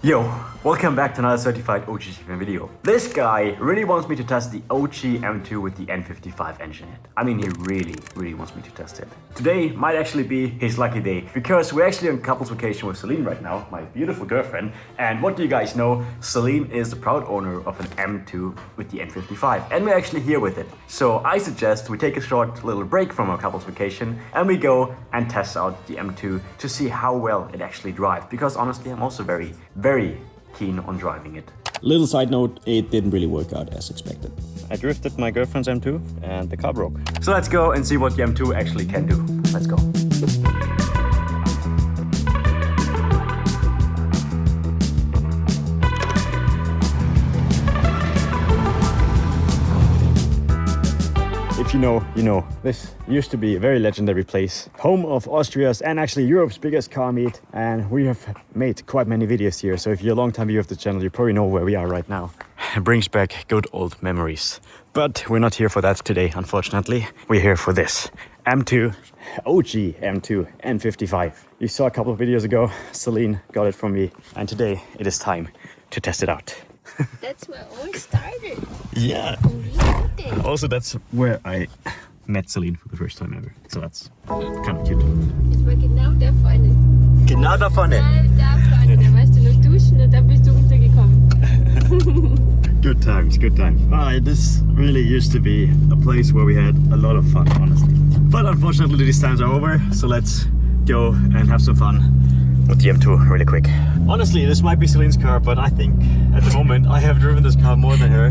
Yo, welcome back to another certified OG Achievement video. This guy really wants me to test the OG M2 with the N55 engine in it. I mean, he really wants me to test it. Today might actually be his lucky day because we're actually on couples vacation with Celine right now, my beautiful girlfriend. And what do you guys know? Celine is the proud owner of an M2 with the N55 and we're actually here with it. So I suggest we take a short little break from our couples vacation and we go and test out the M2 to see how well it actually drives, because honestly I'm also very keen on driving it. Little side note, it didn't really work out as expected. I drifted my girlfriend's M2 and the car broke. So let's go and see what the M2 actually can do. Let's go. If you know, you know. This used to be a very legendary place. Home of Austria's and actually Europe's biggest car meet. And we have made quite many videos here. So if you're a long time viewer of the channel, you probably know where we are right now. It brings back good old memories. But we're not here for that today, unfortunately. We're here for this. M2, OG M2 N55. You saw a couple of videos ago, Celine got it from me. And today it is time to test it out. That's where it all started. Yeah. Also, that's where I met Celine for the first time ever. So that's kind of cute. Es war genau da vorne. Genau da vorne. Da vorne, da warst du noch duschen und da bist du runtergekommen. Good times, good times. This really used to be a place where we had a lot of fun, honestly. But unfortunately, these times are over. So let's go and have some fun with the M2 really quick. Honestly, this might be Celine's car, but I think at the moment I have driven this car more than her.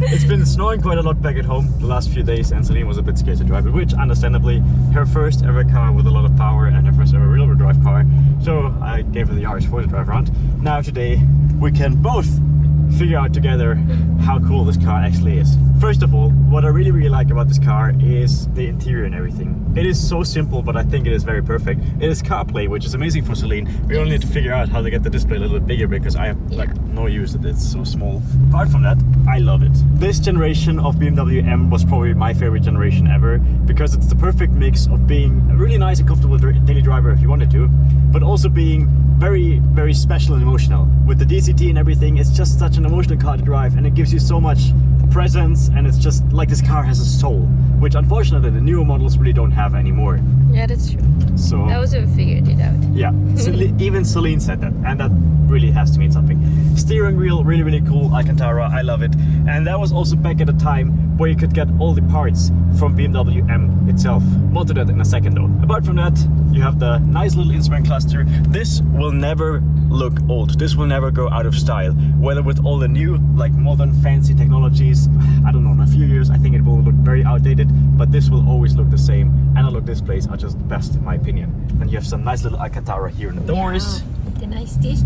It's been snowing quite a lot back at home the last few days and Celine was a bit scared to drive it, which understandably, her first ever car with a lot of power and her first ever real drive car. So I gave her the RS4 to drive around. Now today we can both figure out together how cool this car actually is. First of all, what I really like about this car is the interior and everything. It is so simple, but I think it is very perfect. It is CarPlay, which is amazing for Celine. We only need to figure out how to get the display a little bit bigger because I have like no use of it, it's so small. Apart from that, I love it. This generation of BMW M was probably my favorite generation ever because it's the perfect mix of being a really nice and comfortable daily driver if you wanted to, but also being very special and emotional. With the DCT and everything, it's just such an emotional car to drive and it gives you so much presence and it's just like this car has a soul, which unfortunately the newer models really don't have anymore. Yeah, that's true. So I also figured it out. Yeah, even Celine said that, and that really has to mean something. Steering wheel, really cool, Alcantara, I love it. And that was also back at a time where you could get all the parts from BMW M itself. More to that in a second though. Apart from that, you have the nice little instrument cluster. This will never look old. This will never go out of style. Whether with all the new, like modern fancy technologies, I don't know, in a few years I think it will look very outdated, but this will always look the same. Analog displays are just the best in my opinion. And you have some nice little Alcantara here in the doors. The nice stitch.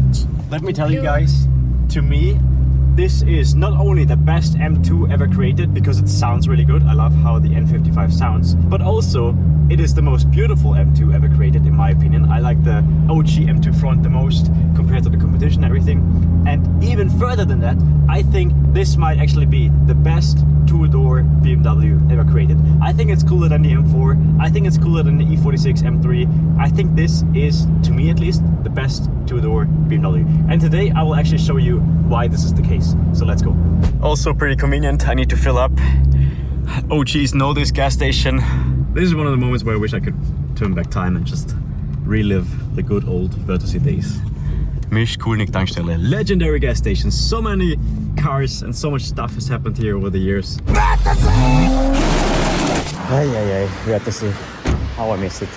Let me tell you guys, to me, this is not only the best M2 ever created because it sounds really good, I love how the N55 sounds, but also it is the most beautiful M2 ever created in my opinion. I like the OG M2 front the most compared to the competition and everything. And even further than that, I think this might actually be the best two-door BMW ever created. I think it's cooler than the M4, I think it's cooler than the E46 M3. I think this is, to me at least, the best two-door BMW. And today I will actually show you why this is the case. So let's go. Also pretty convenient, I need to fill up. OGs know this gas station. This is one of the moments where I wish I could turn back time and just relive the good old Wörthersee days. Mischkulnik Tankstelle, legendary gas station. So many cars and so much stuff has happened here over the years. Wörthersee. How I miss it.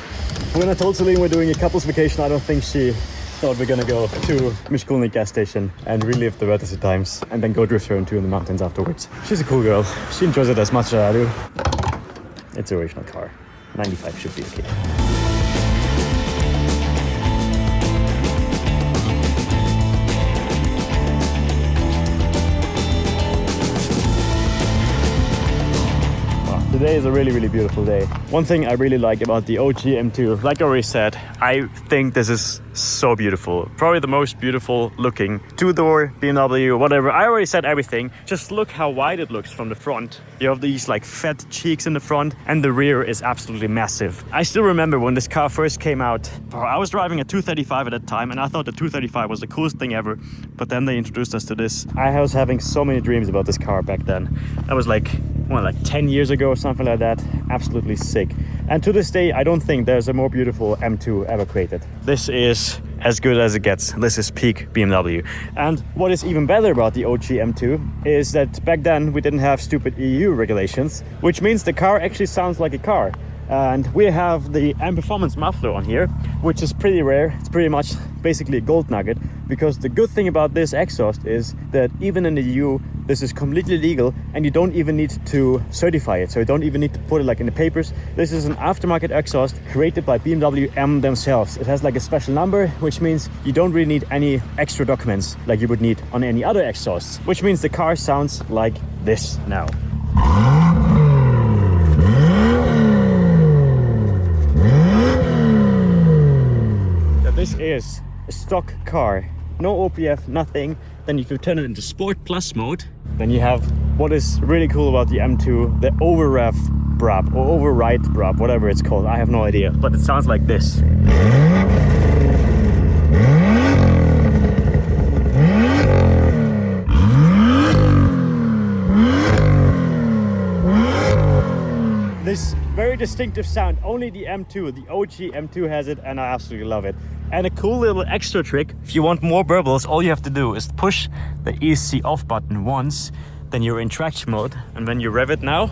When I told Celine we're doing a couples vacation, I don't think she thought we're gonna go to Mischkulnik gas station and relive the Wörthersee times and then go drift her into in the mountains afterwards. She's a cool girl. She enjoys it as much as I do. It's the original car. 95 should be okay. Today is a really, really beautiful day. One thing I really like about the OG M2, like I already said, I think this is so beautiful. Probably the most beautiful looking two-door BMW, whatever. I already said everything. Just look how wide it looks from the front. You have these like fat cheeks in the front, and the rear is absolutely massive. I still remember when this car first came out. I was driving a 235 at that time, and I thought the 235 was the coolest thing ever. But then they introduced us to this. I was having so many dreams about this car back then. That was like 10 years ago or something like that. Absolutely sick. And to this day, I don't think there's a more beautiful M2 ever created. This is as good as it gets. This is peak BMW. And what is even better about the OG M2 is that back then we didn't have stupid EU regulations, which means the car actually sounds like a car. And we have the M Performance muffler on here, which is pretty rare. It's pretty much basically a gold nugget, because the good thing about this exhaust is that even in the EU, this is completely legal and you don't even need to certify it. So you don't even need to put it like in the papers. This is an aftermarket exhaust created by BMW M themselves. It has like a special number, which means you don't really need any extra documents like you would need on any other exhausts, which means the car sounds like this now. This is a stock car, no OPF, nothing. Then if you turn it into Sport Plus mode, then you have what is really cool about the M2, the over-rev brab or override brab, whatever it's called. I have no idea, but it sounds like this. This very distinctive sound, only the M2, the OG M2 has it, and I absolutely love it. And a cool little extra trick, if you want more burbles, all you have to do is push the ESC off button once, then you're in traction mode, and when you rev it now,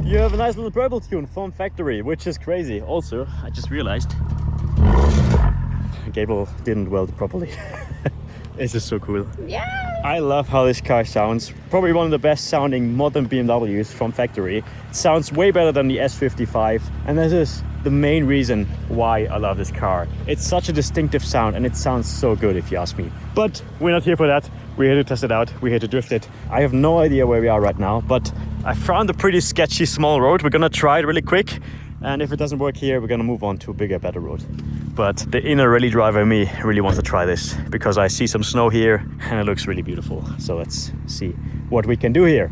you have a nice little burble tune from factory, which is crazy. Also, I just realized Gable didn't weld properly. This is so cool. Yeah! I love how this car sounds. Probably one of the best sounding modern BMWs from factory. It sounds way better than the S55, and this is the main reason why I love this car. It's such a distinctive sound and it sounds so good if you ask me. But we're not here for that. We're here to test it out. We're here to drift it. I have no idea where we are right now, but I found a pretty sketchy small road. We're gonna try it really quick. And if it doesn't work here, we're gonna move on to a bigger, better road. But the inner rally driver in me really wants to try this because I see some snow here and it looks really beautiful. So let's see what we can do here.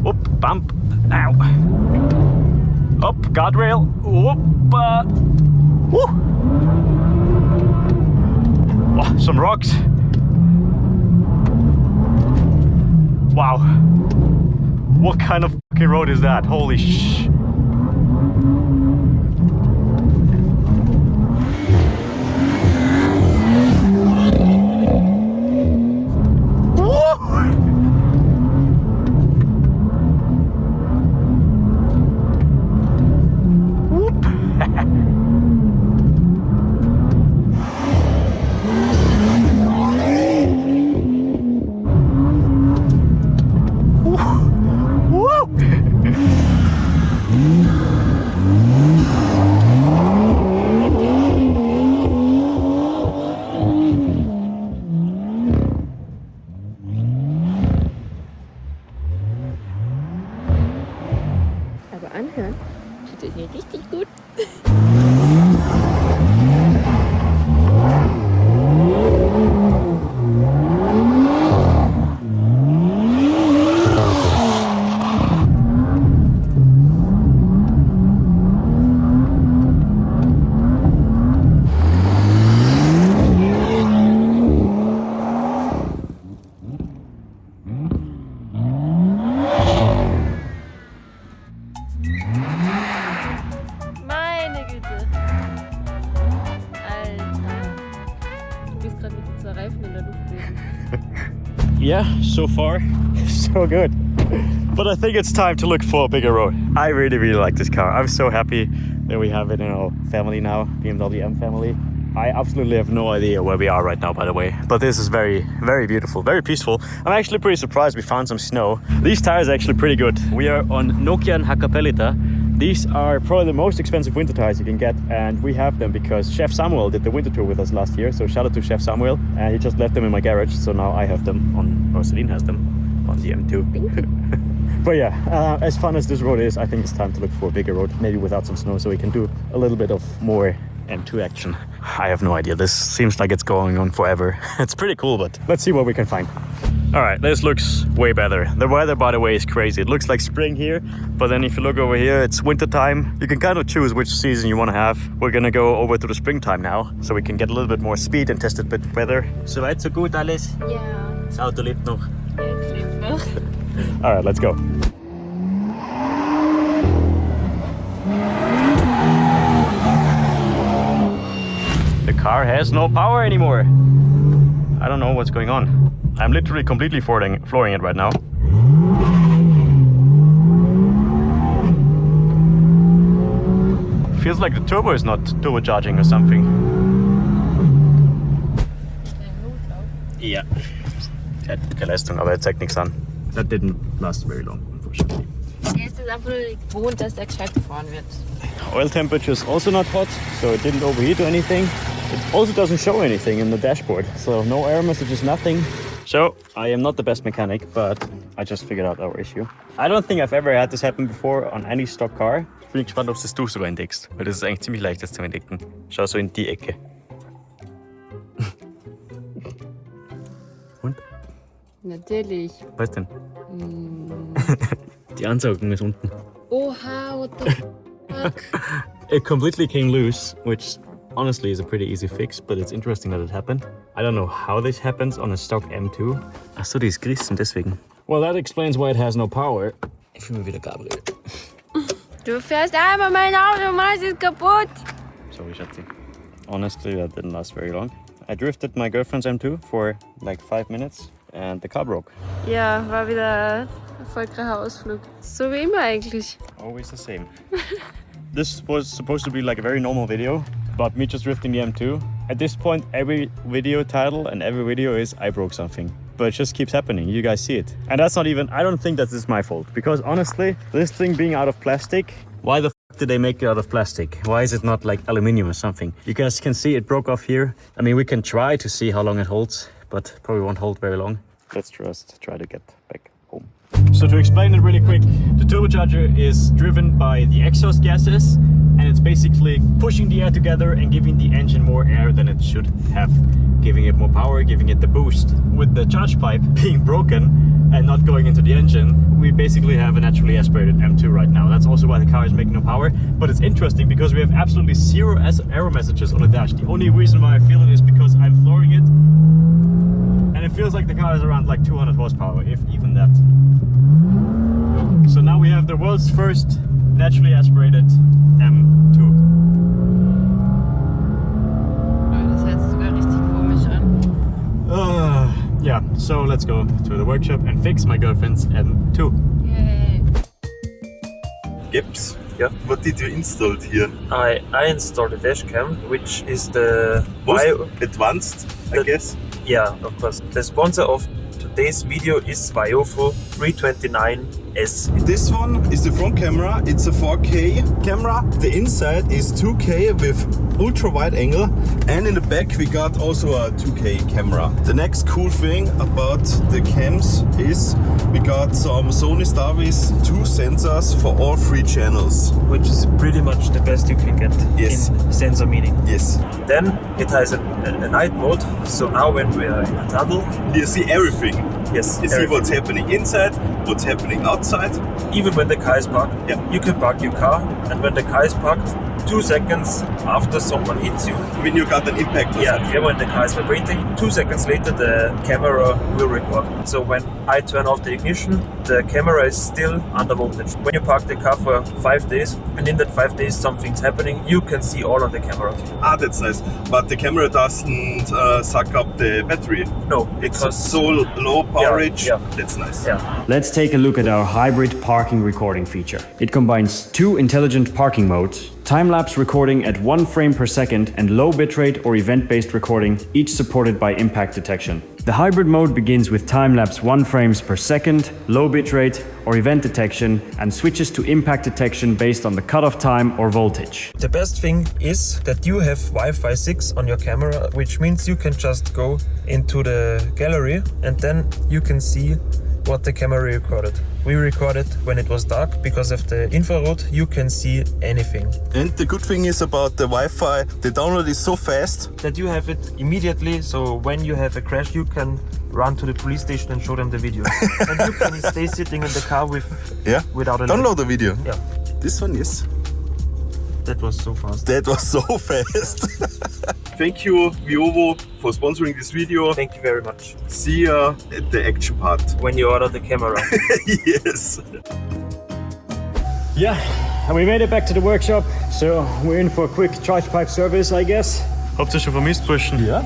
Oop, bump, ow. Up, guardrail, whoop, woo. Oh, some rocks. Wow, what kind of fucking road is that? Holy sh! Aber anhören tut es mir richtig gut. Meine Güte. Alter. Du bist gerade mit den 2 Reifen in der Luft gewesen. Yeah, so far so good. But I think it's time to look for a bigger road. I really like this car. I'm so happy that we have it in our family now, BMW M family. I absolutely have no idea where we are right now, by the way. But this is very beautiful, very peaceful. I'm actually pretty surprised we found some snow. These tires are actually pretty good. We are on Nokian Hakkapeliitta. These are probably the most expensive winter tires you can get, and we have them because Chef Samuel did the winter tour with us last year. So shout out to Chef Samuel, and he just left them in my garage. So now I have them on, or Celine has them on the M2. But yeah, as fun as this road is, I think it's time to look for a bigger road, maybe without some snow, so we can do a little bit of more M2 action. I have no idea. This seems like it's going on forever. It's pretty cool, but let's see what we can find. All right, this looks way better. The weather, by the way, is crazy. It looks like spring here, but then if you look over here, it's winter time. You can kind of choose which season you want to have. We're gonna go over to the springtime now, so we can get a little bit more speed and test it a bit better. So weit, so gut alles? Ja. Das Auto lebt noch. Ja, es lebt noch. All right, let's go. The car has no power anymore. I don't know what's going on. I'm literally completely flooring it right now. Feels like the turbo is not turbocharging or something. Yeah. Hat keine Leistung, aber er zeigt nichts an. That didn't last very long, unfortunately. Er ist es einfach nur gewohnt, dass der gescheit gefahren wird. Oil temperature is also not hot, so it didn't overheat or anything. It also doesn't show anything in the dashboard, so no error messages, nothing. So, I am not the best mechanic, but I just figured out our issue. I don't think I've ever had this happen before on any stock car. Ich bin gespannt, ob das du sogar entdeckst, weil das ist eigentlich ziemlich leicht, das zu entdecken. Schau so in die Ecke. Und? Natürlich. Was denn? Die Ansaugung ist unten. Oha, what the fuck? It completely came loose, which honestly is a pretty easy fix, but it's interesting that it happened. I don't know how this happens on a stock M2. Achso, die ist gerissen, deswegen. Well, that explains why it has no power. Ich fühle mich wieder Gabriel. Du fährst einmal mein Auto, machst es kaputt. Sorry, Schatzi. Honestly, that didn't last very long. I drifted my girlfriend's M2 for like 5 minutes and the car broke. Ja, war wieder ein erfolgreicher Ausflug. So wie immer eigentlich. Always the same. This was supposed to be like a very normal video, but me just drifting the M2. At this point, every video title and every video is I broke something. But it just keeps happening, you guys see it. And that's not even, I don't think that this is my fault. Because honestly, this thing being out of plastic, why the f did they make it out of plastic? Why is it not like aluminum or something? You guys can see it broke off here. I mean, we can try to see how long it holds, but probably won't hold very long. Let's just try to get back home. So to explain it really quick, the turbocharger is driven by the exhaust gases, and it's basically pushing the air together and giving the engine more air than it should have, giving it more power, giving it the boost. With the charge pipe being broken and not going into the engine, we basically have a naturally aspirated M2 right now. That's also why the car is making no power. But it's interesting because we have absolutely zero error messages on the dash. The only reason why I feel it is because I'm flooring it, and it feels like the car is around like 200 horsepower, if even that. So now we have the world's first naturally aspirated M2. Oh, das hört sich sogar richtig komisch an. Yeah, so let's go to the workshop and fix my girlfriend's M2. Yay. Gibbs, Yeah. what did you install here? I installed a Dashcam, which is the Advanced, I guess. Yeah, of course. The sponsor of today's video is Viofo 329S. This one is the front camera. It's a 4K camera. The inside is 2K with ultra wide angle, and in the back we got also a 2K camera. The next cool thing about the cams is we got some Sony Starvis 2 sensors for all 3 channels. Which is pretty much the best you can get Yes. in sensor meaning. Yes. Then it has a night mode, so now when we are in a tunnel, You see everything. yes, You see everything. what's happening inside, what's happening outside. Even when the car is parked, Yeah. you can park your car, and when the car is parked, 2 seconds after someone hits you. When you got an impact or something. Yeah, when the car is vibrating, 2 seconds later the camera will record. So when I turn off the ignition, the camera is still under voltage. When you park the car for 5 days, and in that 5 days something's happening, you can see all on the camera. Ah, that's nice. But the camera doesn't suck up the battery. No, It's because so low powerage. Yeah. That's nice. yeah. Let's take a look at our hybrid parking recording feature. It combines 2 intelligent parking modes, time-lapse recording at 1 frame per second and low bitrate or event-based recording, each supported by impact detection. The hybrid mode begins with time-lapse 1 frames per second, low bitrate or event detection, and switches to impact detection based on the cutoff time or voltage. The best thing is that you have Wi-Fi 6 on your camera, which means you can just go into the gallery and then you can see what the camera recorded. We recorded when it was dark. Because of the infrared, you can see anything. And the good thing is about the Wi-Fi, the download is so fast. That you have it immediately, so when you have a crash, you can run to the police station and show them the video. And you can stay sitting in the car without a Download the video. Yeah, This one, yes. that was so fast. That was so fast. Thank you, Viovo, for sponsoring this video. Thank you very much. See ya at the action part. When you order the camera. Yes. Yeah, and we made it back to the workshop, so we're in for a quick charge pipe service, I guess. Habt ihr schon vermisst, Burschen? Ja.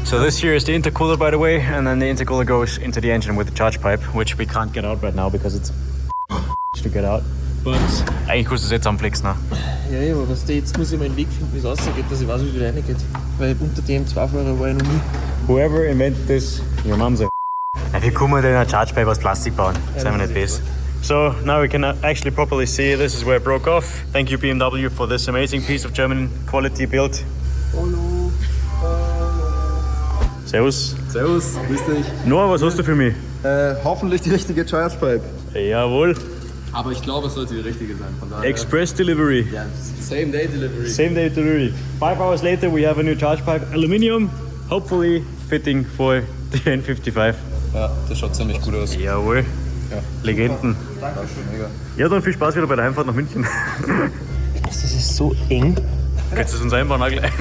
So this here is the intercooler, by the way, and then the intercooler goes into the engine with the charge pipe, which we can't get out right now because it's to get out. But eigentlich kannst du es jetzt anflexen, ne? Ja, aber was jetzt muss ich meinen Weg finden, wie es rausgeht, dass ich weiß, wie es reingeht. Weil unter dem 2-Fahrer war ich noch nie. Whoever invented this, your mom's a ja, wie kann man denn ein charge pipe aus Plastik bauen? Das haben wir nicht besser. So now we can actually properly see this is where it broke off. Thank you BMW for this amazing piece of German quality build. Hallo. Servus. Servus, grüß dich. Noah, was hast du für mich? Hoffentlich die richtige Charge Pipe. Jawohl. Aber ich glaube, es sollte die richtige sein. Von daher. Express delivery. Ja, Same Day Delivery. Same day delivery. 5 hours later we have a new charge pipe. Aluminium, hopefully fitting for the N55. Ja, das schaut ziemlich gut aus. Jawohl. Ja. Legenden. Dankeschön, mega. Ja, dann viel Spaß wieder bei der Heimfahrt nach München. Das ist so eng. Könntest du es uns einbauen auch gleich?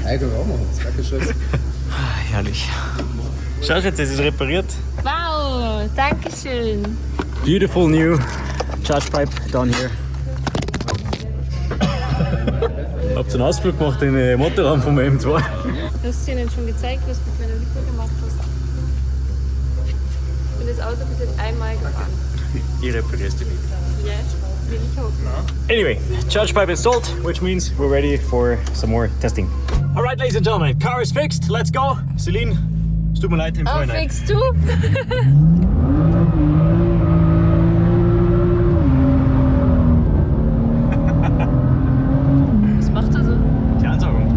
Ja, können wir auch machen. Das ist gar kein Stress. Herrlich. Schau jetzt, es ist repariert. Wow, danke schön. Beautiful new charge pipe down here. Habt ihr einen Ausflug gemacht in den Motorraum vom M2? Hast du ihnen schon gezeigt, was du mit meiner Lippe gemacht hast? Ich bin das Auto bis jetzt einmal gefahren. Ich reparierst die bitte. Ja, will ich hoffen. Anyway, charge pipe installed, which means we're ready for some more testing. All right, ladies and gentlemen, car is fixed. Let's go. Celine, es tut mir leid im Oh, Vorhinein. fixst du? Was macht er so? Die Ansaugung.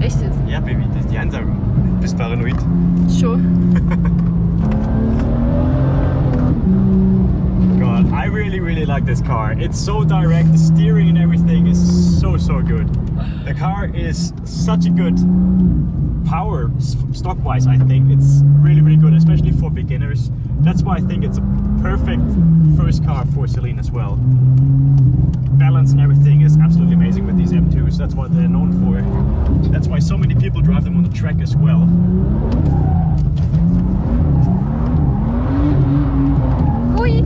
Echt jetzt? Ja, Baby, das ist die Ansaugung. Du bist paranoid. Schon. God, I really like this car. It's so direct, the steering and everything is so good. The car is such a good power stock-wise, I think. It's really good, especially for beginners. That's why I think it's a perfect first car for Celine as well. Balance and everything is absolutely amazing with these M2s. That's what they're known for. That's why so many people drive them on the track as well. Ui.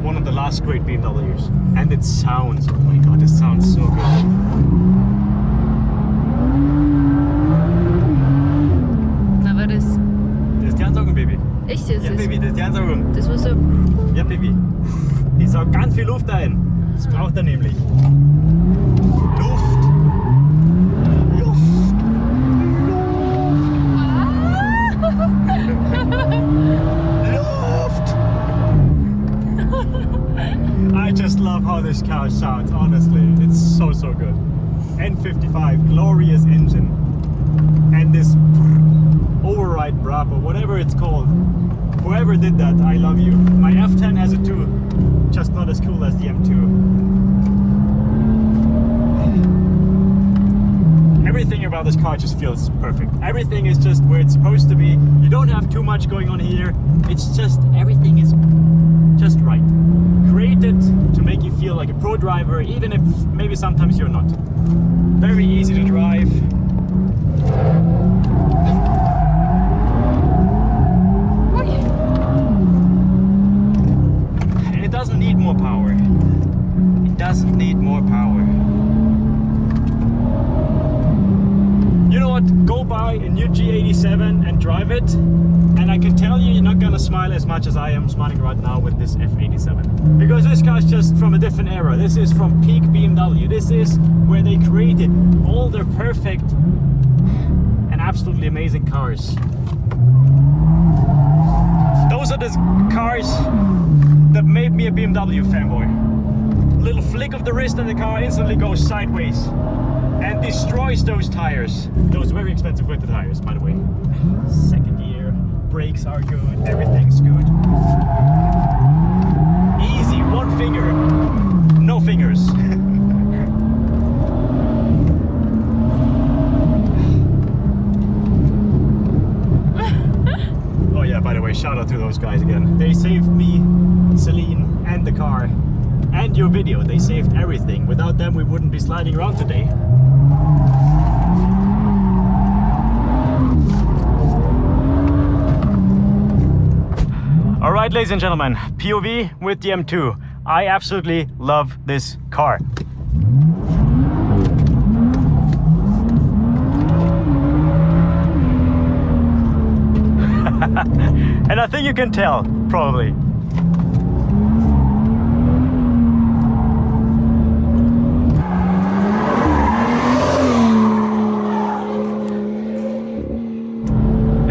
One of the last great BMWs. And it sounds, oh my god, it sounds so good. Na, war das? Das ist die Ansaugung, Baby. Echt jetzt? Ja, Baby, das ist die Ansaugung. Das war so. Ja, Baby. Die saugt ganz viel Luft ein. Das braucht er nämlich. Luft. I just love how this car sounds, honestly. It's so good. N55, glorious engine. And this override Bravo, whatever it's called. Whoever did that, I love you. My F10 has it too. just not as cool as the M2. Everything about this car just feels perfect. Everything is just where it's supposed to be. You don't have too much going on here. It's just, everything is just right. Created to make you feel like a pro driver, even if maybe sometimes you're not. Very easy to drive. And it doesn't need more power. It doesn't need more power. You know what? Go buy a new G87 and drive it, and I can tell you, you're not gonna smile as much as I am smiling right now with this F87. Because this car's just from a different era. This is from peak BMW. This is where they created all their perfect and absolutely amazing cars. Those are the cars that made me a BMW fanboy. Little flick of the wrist and the car instantly goes sideways and destroys those tires. Those very expensive winter tires, by the way. Second year, brakes are good, everything's good. Easy, one finger, no fingers. Oh yeah, by the way, shout out to those guys again. They saved me, Celine, and the car. And your video, they saved everything. Without them, we wouldn't be sliding around today. All right, ladies and gentlemen, POV with the M2. I absolutely love this car. And I think you can tell, probably.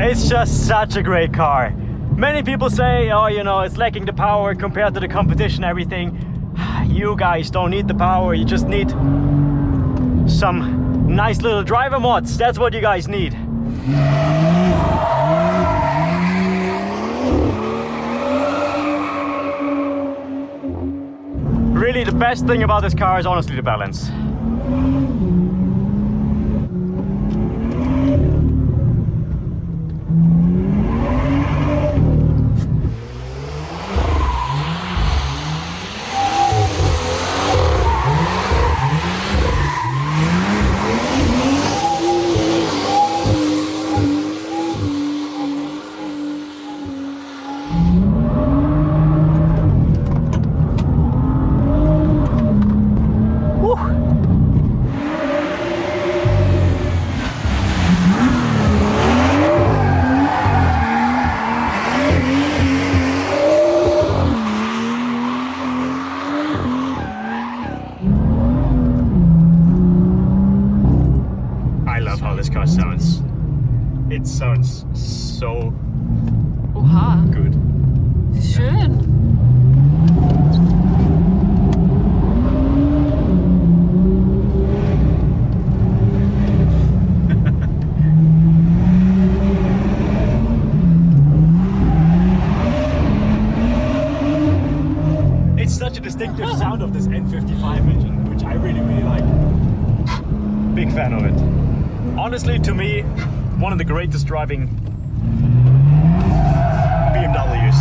It's just such a great car. Many people say, oh, you know, it's lacking the power compared to the competition, everything. You guys don't need the power, you just need some nice little driver mods. That's what you guys need. Really, the best thing about this car is honestly the balance. It sounds so Oha, good. schön. It's such a distinctive sound of this N55 engine, which I really, really like. Big fan of it. Honestly, to me, one of the greatest driving BMWs.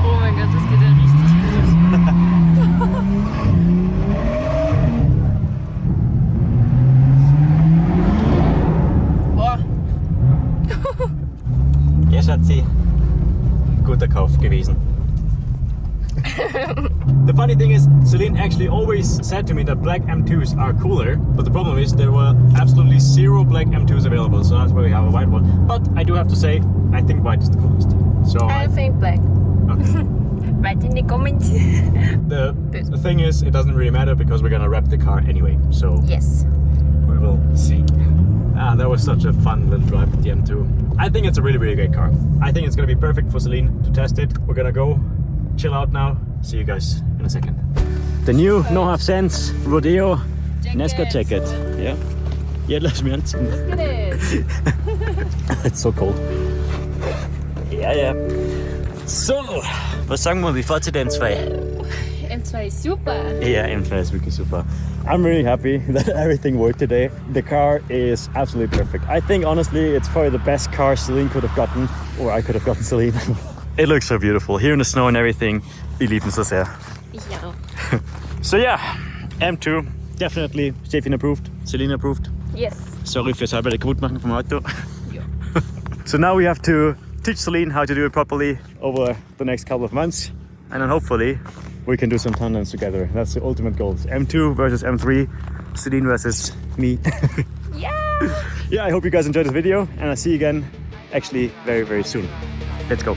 Oh mein Gott, das geht ja richtig gut. Boah. Ja, Schatzi. Guter Kauf gewesen. The funny thing is, Celine actually always said to me that black M2s are cooler, but the problem is there were absolutely zero black M2s available, so that's why we have a white one. But I do have to say, I think white is the coolest. So I think black. okay. Write in the comments. The thing is, it doesn't really matter because we're gonna wrap the car anyway, so Yes. we will see. That was such a fun little drive with the M2. I think it's a really, really great car. I think it's gonna be perfect for Celine to test it. We're gonna go chill out now. See you guys in a second. The new No Half Sense Rodeo NASCAR jacket. Yeah. Ja, lass mich anziehen. Look at it. It's so cold. Ja, ja. So, was sagen wir, wie fährt sie denn M2? M2 ist super. Yeah, M2 is really super. I'm really happy that everything worked today. The car is absolutely perfect. I think honestly it's probably the best car Celine could have gotten, or I could have gotten Celine. It looks so beautiful here in the snow and everything. Wir lieben es so sehr. Ich auch. So yeah, M2 definitely Stefan approved, Celine approved. Yes. Sorry fürs halbe kaputt machen vom Auto. So now we have to teach Celine how to do it properly over the next couple of months, and then hopefully we can do some tandems together. That's the ultimate goal. M2 versus M3, Celine versus me. Yeah. Yeah, I hope you guys enjoyed this video, and I'll see you again actually very, very soon. Let's go.